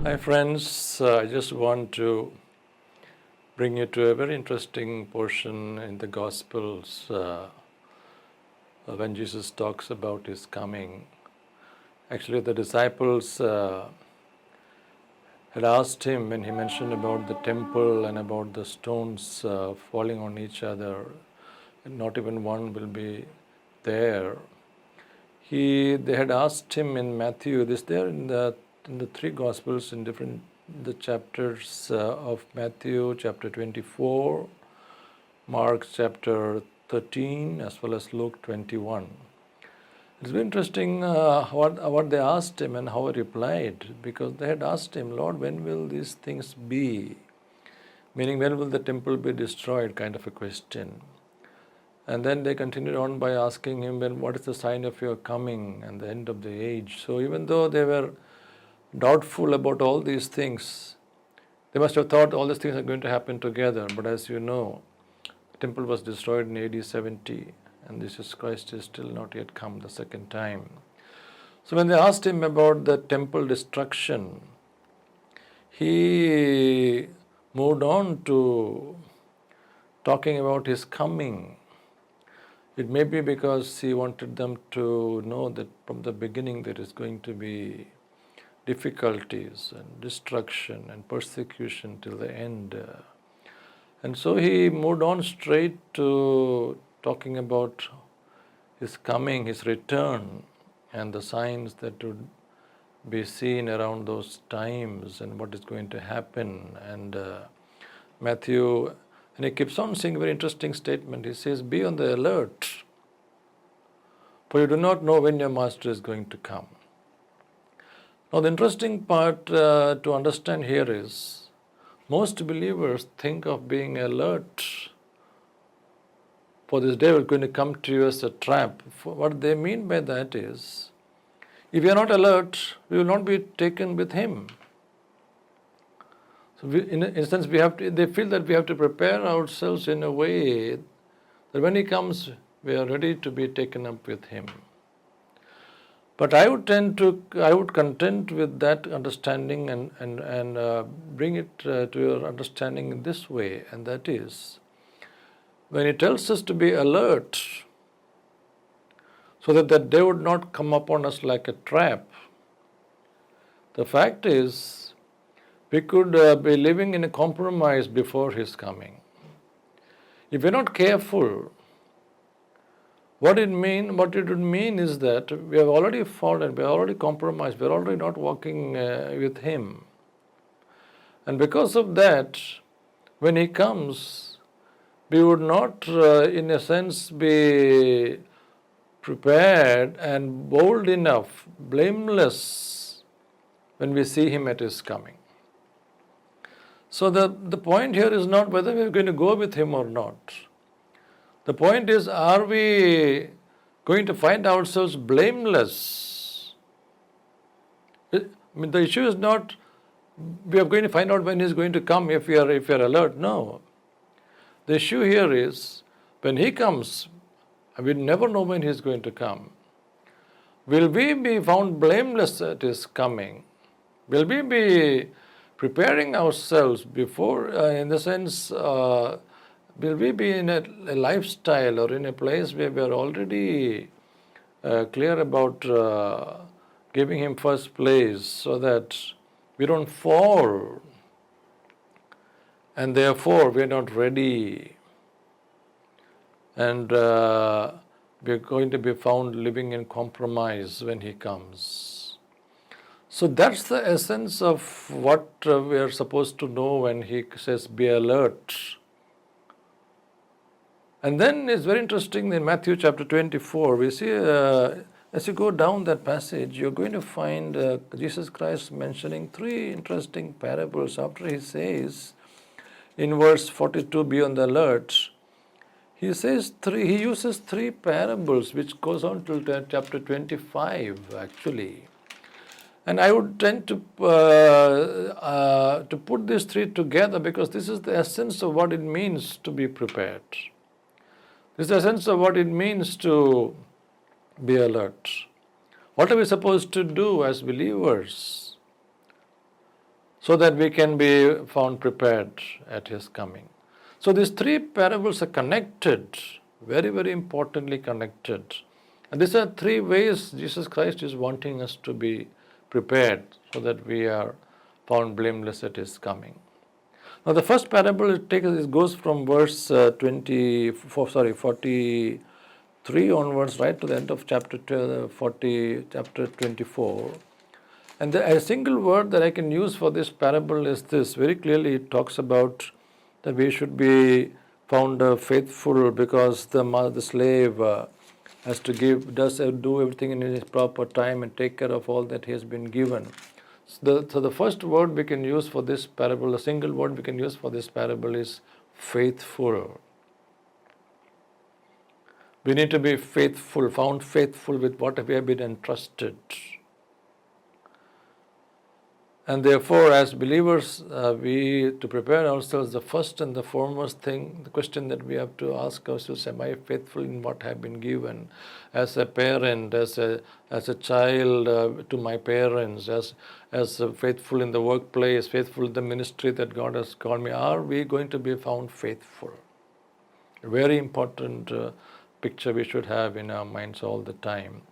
Hi friends, I just want to bring you to a very interesting portion in the Gospels when Jesus talks about his coming. Actually, the disciples had asked him when he mentioned about the temple and about the stones falling on each other, and not even one will be there. They had asked him in Matthew, this there in the three Gospels in the chapters of Matthew chapter 24, Mark chapter 13, as well as Luke 21. It's very interesting what they asked him and how he replied, because they had asked him, Lord, when will these things be? Meaning, when will the temple be destroyed, kind of a question. And then they continued on by asking him, what is the sign of your coming and the end of the age? So even though they were doubtful about all these things, they must have thought all these things are going to happen together. But as you know, the temple was destroyed in AD 70, and Jesus Christ is still not yet come the second time. So when they asked him about the temple destruction, he moved on to talking about his coming. It may be because he wanted them to know that from the beginning there is going to be difficulties and destruction and persecution till the end. And so he moved on straight to talking about his coming, his return, and the signs that would be seen around those times and what is going to happen. And Matthew, and he keeps on saying a very interesting statement. He says, be on the alert, for you do not know when your master is going to come. Now, the interesting part to understand here is, most believers think of being alert for this day is going to come to you as a trap. What they mean by that is, if you are not alert, we will not be taken with him. So in a sense, they feel that we have to prepare ourselves in a way that when he comes, we are ready to be taken up with him. But I would contend with that understanding and bring it to your understanding in this way, and that is, when he tells us to be alert, so that that day would not come upon us like a trap, the fact is, we could be living in a compromise before his coming. If we're not careful, what it would mean is that we have already fallen, we are already compromised, we are already not walking with him. And because of that, when he comes, we would not, in a sense, be prepared and bold enough, blameless, when we see him at his coming. So the point here is not whether we are going to go with him or not. The point is, are we going to find ourselves blameless? The issue is not we are going to find out when he is going to come if we are alert. No. The issue here is, when he comes, we never know when he is going to come. Will we be found blameless at his coming? Will we be preparing ourselves before, in the sense, will we be in a lifestyle or in a place where we are already clear about giving him first place, so that we don't fall and therefore we are not ready, and we are going to be found living in compromise when he comes. So that's the essence of what we are supposed to know when he says be alert. And then it's very interesting in Matthew chapter 24, we see, as you go down that passage, you're going to find Jesus Christ mentioning three interesting parables after he says, in verse 42, be on the alert. He uses three parables, which goes on till chapter 25, actually. And I would tend to put these three together because this is the essence of what it means to be prepared. This is the essence of what it means to be alert. What are we supposed to do as believers so that we can be found prepared at His coming? So these three parables are connected, very, very importantly connected. And these are three ways Jesus Christ is wanting us to be prepared so that we are found blameless at His coming. Now the first parable it goes from verse 43 onwards, right to the end of chapter 24. And a single word that I can use for this parable is this. Very clearly it talks about that we should be found faithful because the slave has to do everything in his proper time and take care of all that he has been given. So the first word we can use for this parable, a single word we can use for this parable is faithful. We need to be faithful, found faithful with what we have been entrusted. And therefore, as believers, to prepare ourselves, the first and the foremost thing, the question that we have to ask ourselves, am I faithful in what I have been given? As a parent, as a child to my parents, as faithful in the workplace, faithful in the ministry that God has called me, are we going to be found faithful? A very important picture we should have in our minds all the time.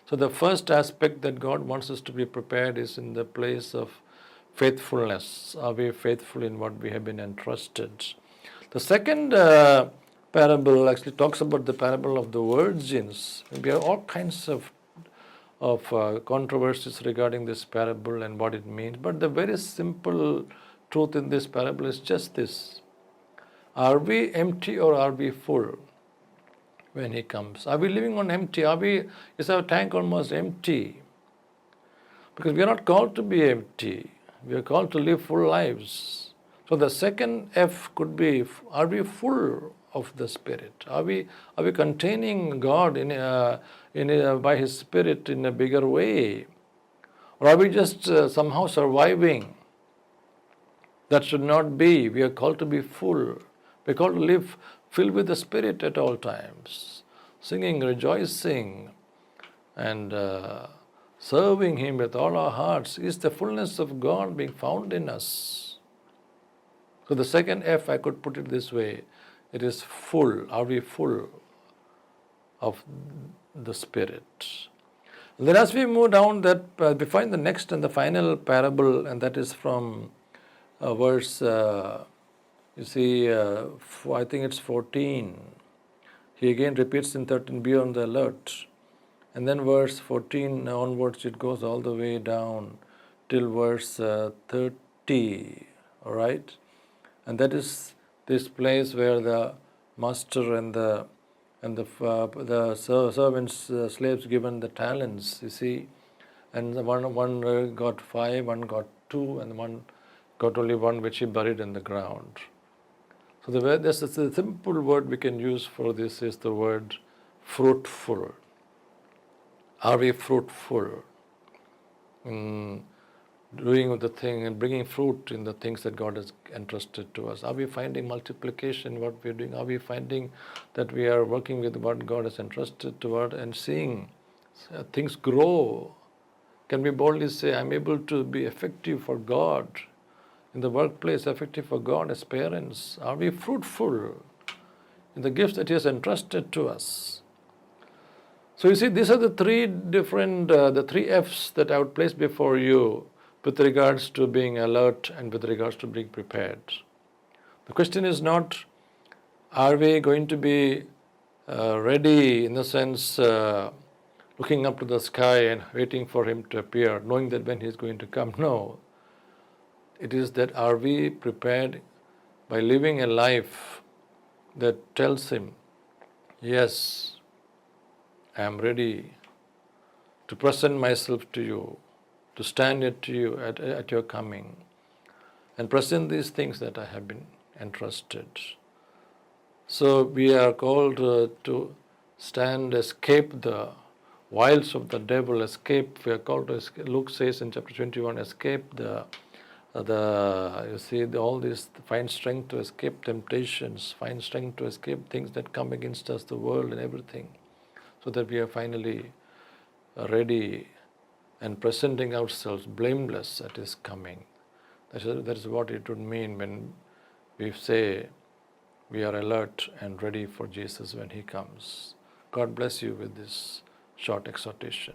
So the first aspect that God wants us to be prepared is in the place of faithfulness. Are we faithful in what we have been entrusted? The second parable actually talks about the parable of the virgins. There are all kinds of controversies regarding this parable and what it means. But the very simple truth in this parable is just this. Are we empty or are we full when He comes? Are we living on empty? Is our tank almost empty? Because we are not called to be empty. We are called to live full lives. So the second F could be, are we full of the Spirit? Are we containing God by His Spirit in a bigger way? Or are we just somehow surviving? That should not be. We are called to be full. We are called to live filled with the Spirit at all times, singing, rejoicing, and serving Him with all our hearts. Is the fullness of God being found in us? So the second F, I could put it this way, it is full. Are we full of the Spirit? And then as we move down that, we find the next and the final parable, and that is from verse, I think it's 14. He again repeats in 13, be on the alert. And then verse 14 onwards, it goes all the way down till verse 30, all right? And that is this place where the master and the servants, slaves given the talents, you see. And the one got 5, one got 2, and one got only 1 which he buried in the ground. So the simple word we can use for this is the word fruitful. Are we fruitful in doing the thing and bringing fruit in the things that God has entrusted to us? Are we finding multiplication in what we are doing? Are we finding that we are working with what God has entrusted to us and seeing things grow? Can we boldly say, I'm able to be effective for God in the workplace, effective for God as parents? Are we fruitful in the gifts that He has entrusted to us? So you see, these are the three different, the 3 F's that I would place before you with regards to being alert and with regards to being prepared. The question is not, are we going to be ready in the sense looking up to the sky and waiting for Him to appear, knowing that when He is going to come? No. It is that are we prepared by living a life that tells Him, yes, I am ready to present myself to you, to stand at you at your coming, and present these things that I have been entrusted. So we are called to stand, escape the wiles of the devil, escape. We are called to escape. Luke says in chapter 21, escape all this, find strength to escape temptations, find strength to escape things that come against us, the world and everything, so that we are finally ready and presenting ourselves blameless at His coming. That is what it would mean when we say we are alert and ready for Jesus when He comes. God bless you with this short exhortation.